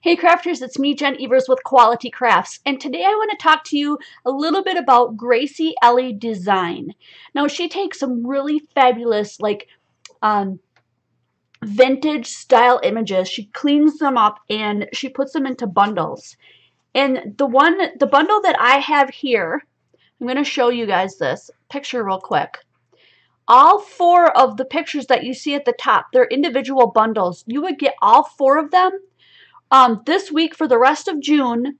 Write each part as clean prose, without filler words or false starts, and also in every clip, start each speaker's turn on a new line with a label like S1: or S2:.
S1: Hey crafters, it's me, Jen Evers with Quality Crafts, and today I want to talk to you a little bit about Graciellie Design. Now, she takes some really fabulous, um, vintage style images. She cleans them up and she puts them into bundles. And the bundle that I have here, I'm going to show you guys this picture real quick. All four of the pictures that you see at the top, they're individual bundles. You would get all four of them this week for the rest of June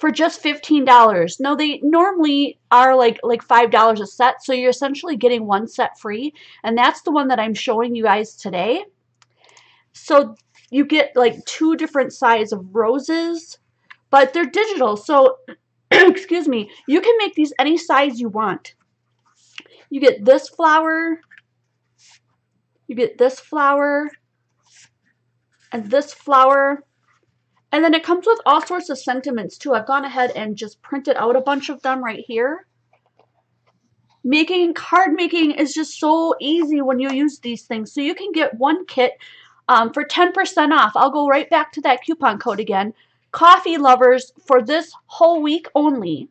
S1: for just $15. Now they normally are like $5 a set, so you're essentially getting one set free, and that's the one that I'm showing you guys today. So you get like two different sizes of roses, but they're digital, so excuse me, you can make these any size you want. You get this flower, you get this flower, and this flower. And then it comes with all sorts of sentiments too. I've gone ahead and just printed out a bunch of them right here. Card making is just so easy when you use these things. So you can get one kit for 10% off. I'll go right back to that coupon code again. Coffee lovers, for this whole week only,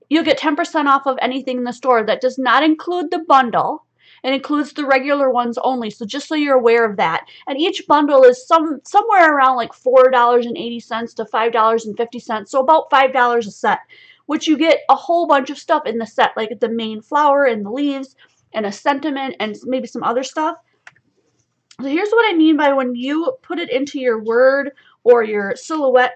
S1: you'll get 10% off of anything in the store. That does not include the bundle. It includes the regular ones only, so just so you're aware of that. And each bundle is somewhere around like $4.80 to $5.50, so about $5 a set, which you get a whole bunch of stuff in the set, like the main flower and the leaves and a sentiment and maybe some other stuff. So here's what I mean by when you put it into your Word or your Silhouette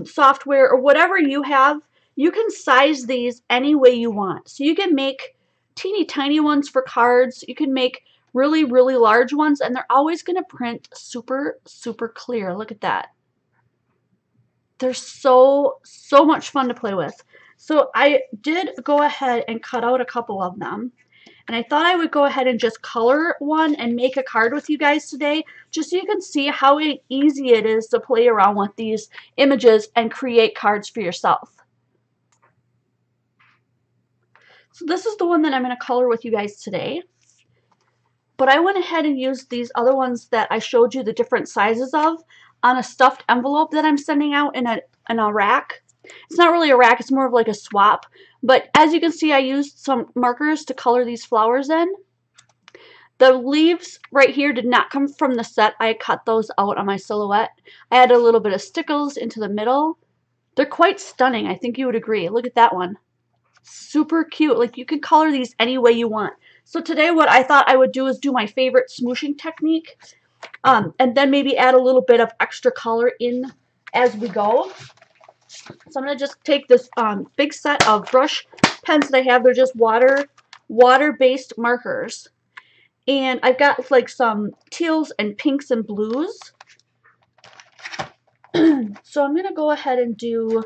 S1: software or whatever you have, you can size these any way you want. So you can make teeny tiny ones for cards. You can make really, really large ones, and they're always going to print super, super clear. Look at that. They're so much fun to play with. So I did go ahead and cut out a couple of them. And I thought I would go ahead and just color one and make a card with you guys today, just so you can see how easy it is to play around with these images and create cards for yourself. So this is the one that I'm going to color with you guys today. But I went ahead and used these other ones that I showed you the different sizes of on a stuffed envelope that I'm sending out in a rack. It's not really a rack, it's more of like a swap. But as you can see, I used some markers to color these flowers in. The leaves right here did not come from the set. I cut those out on my Silhouette. I added a little bit of stickles into the middle. They're quite stunning, I think you would agree. Look at that one. Super cute. Like, you can color these any way you want. So today what I thought I would do is do my favorite smooshing technique, and then maybe add a little bit of extra color in as we go. So I'm going to just take this big set of brush pens that I have. They're just water-based markers. And I've got like some teals and pinks and blues. So I'm going to go ahead and do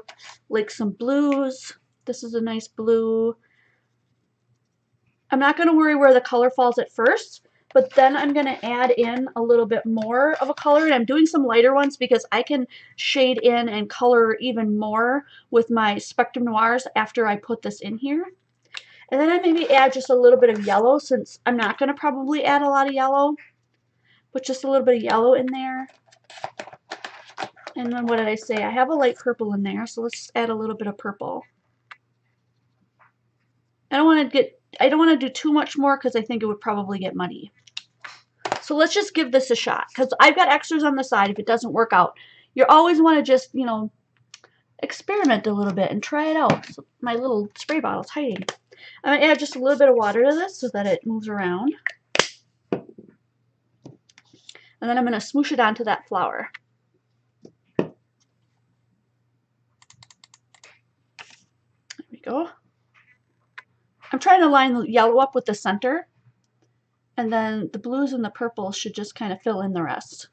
S1: like some blues. This is a nice blue. I'm not going to worry where the color falls at first, but then I'm going to add in a little bit more of a color. And I'm doing some lighter ones because I can shade in and color even more with my Spectrum Noirs after I put this in here. And then I maybe add just a little bit of yellow, since I'm not going to probably add a lot of yellow, but just a little bit of yellow in there. And then what did I say? I have a light purple in there, so let's add a little bit of purple. I don't want to do too much more because I think it would probably get muddy. So let's just give this a shot, because I've got extras on the side if it doesn't work out. You always want to just, you know, experiment a little bit and try it out. So my little spray bottle's hiding. I'm going to add just a little bit of water to this so that it moves around. And then I'm going to smoosh it onto that flower. There we go. I'm trying to line the yellow up with the center, and then the blues and the purple should just kind of fill in the rest.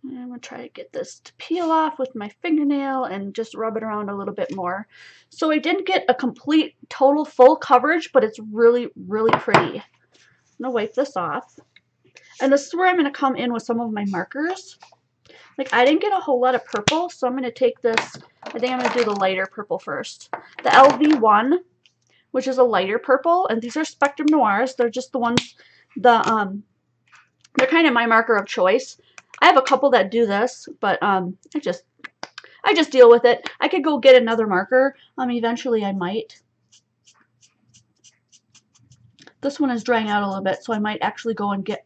S1: And I'm going to try to get this to peel off with my fingernail and just rub it around a little bit more. So I didn't get a complete, total, full coverage, but it's really, really pretty. I'm going to wipe this off. And this is where I'm going to come in with some of my markers. Like, I didn't get a whole lot of purple, so I'm going to take this, I think I'm going to do the lighter purple first. The LV1, which is a lighter purple, and these are Spectrum Noirs. They're just the ones, the They're kind of my marker of choice. I have a couple that do this, but I just deal with it. I could go get another marker. Eventually I might. This one is drying out a little bit, so I might actually go and get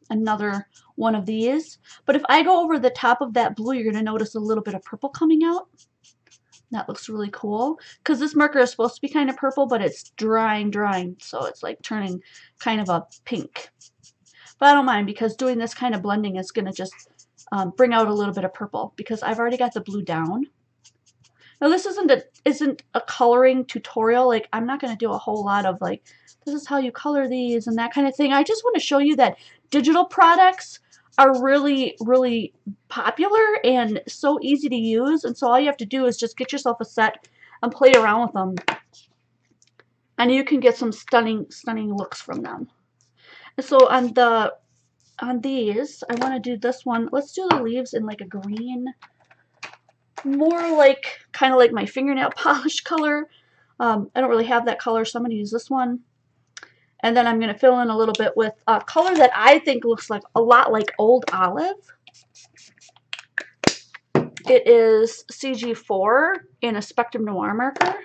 S1: another one of these. But if I go over the top of that blue, you're going to notice a little bit of purple coming out. That looks really cool, because this marker is supposed to be kind of purple, but it's drying, so it's like turning kind of a pink. But I don't mind, because doing this kind of blending is going to just bring out a little bit of purple, because I've already got the blue down. Now this isn't a coloring tutorial. Like, I'm not going to do a whole lot of like, this is how you color these and that kind of thing. I just want to show you that digital products are really, really popular and so easy to use. And so all you have to do is just get yourself a set and play around with them. And you can get some stunning, stunning looks from them. And so on these, I want to do this one. Let's do the leaves in like a green, more like, kind of like my fingernail polish color. I don't really have that color, so I'm going to use this one. And then I'm going to fill in a little bit with a color that I think looks like a lot like Old Olive. It is CG4 in a Spectrum Noir marker.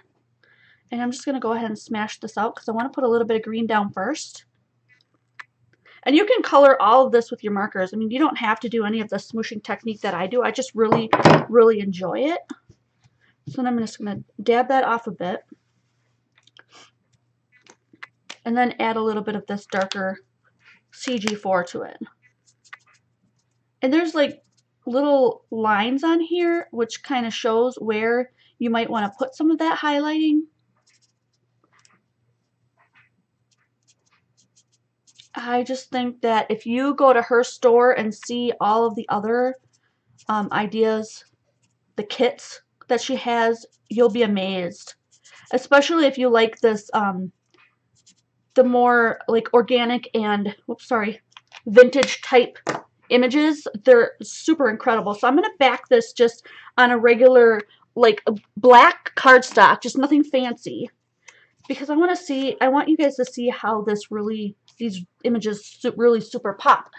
S1: And I'm just going to go ahead and smash this out because I want to put a little bit of green down first. And you can color all of this with your markers. I mean, you don't have to do any of the smooshing technique that I do. I just really, really enjoy it. So then I'm just going to dab that off a bit. And then add a little bit of this darker CG4 to it. And there's like little lines on here, which kind of shows where you might want to put some of that highlighting. I just think that if you go to her store and see all of the other ideas, the kits that she has, you'll be amazed. Especially if you like this, the more like organic and, vintage type images. They're super incredible. So I'm going to back this just on a regular, like a black cardstock, just nothing fancy. Because I want you guys to see how this really, these images really super pop.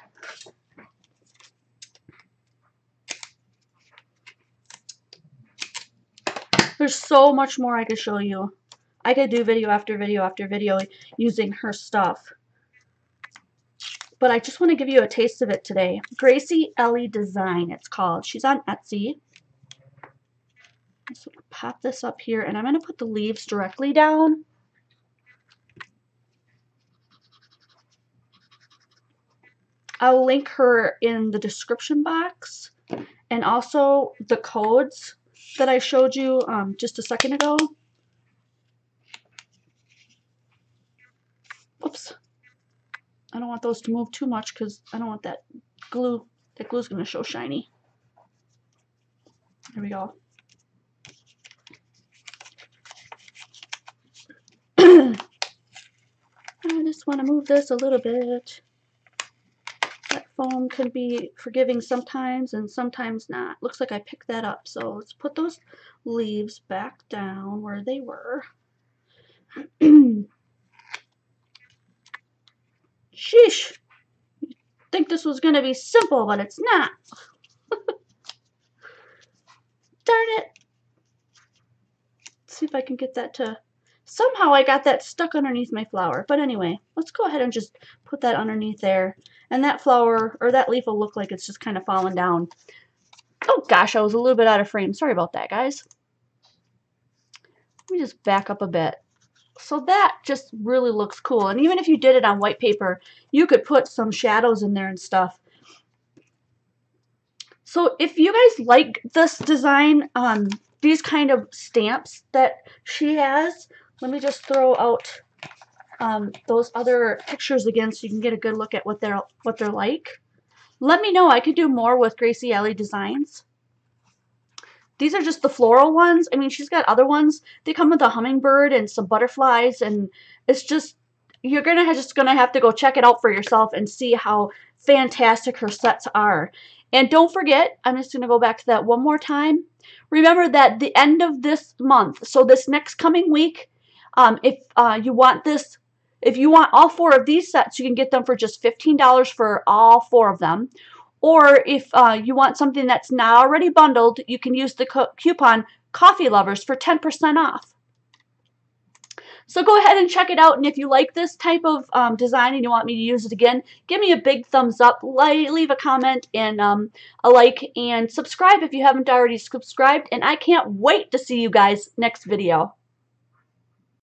S1: There's so much more I could show you. I could do video after video after video using her stuff. But I just want to give you a taste of it today. Graciellie Design, it's called. She's on Etsy. So pop this up here, and I'm going to put the leaves directly down. I'll link her in the description box, and also the codes that I showed you just a second ago. Oops. I don't want those to move too much because I don't want that glue. That glue's going to show shiny. There we go. I just want to move this a little bit. That foam can be forgiving sometimes and sometimes not. Looks like I picked that up. So let's put those leaves back down where they were. Sheesh. You'd think this was going to be simple, but it's not. Darn it. Let's see if I can get that to... Somehow I got that stuck underneath my flower. But anyway, let's go ahead and just put that underneath there. And that flower, or that leaf, will look like it's just kind of falling down. Oh gosh, I was a little bit out of frame. Sorry about that, guys. Let me just back up a bit. So that just really looks cool. And even if you did it on white paper, you could put some shadows in there and stuff. So if you guys like this design, these kind of stamps that she has, let me just throw out those other pictures again so you can get a good look at what they're like. Let me know. I could do more with Graciellie Designs. These are just the floral ones. I mean, she's got other ones. They come with a hummingbird and some butterflies, and it's just, you're just gonna have to go check it out for yourself and see how fantastic her sets are. And don't forget, I'm just gonna go back to that one more time. Remember that the end of this month, so this next coming week, if you want this, If you want all 4 of these sets, you can get them for just $15 for all 4 of them. Or if you want something that's not already bundled, you can use the coupon Coffee Lovers for 10% off. So go ahead and check it out, and if you like this type of design and you want me to use it again, give me a big thumbs up, leave a comment, and a like, and subscribe if you haven't already subscribed, and I can't wait to see you guys next video.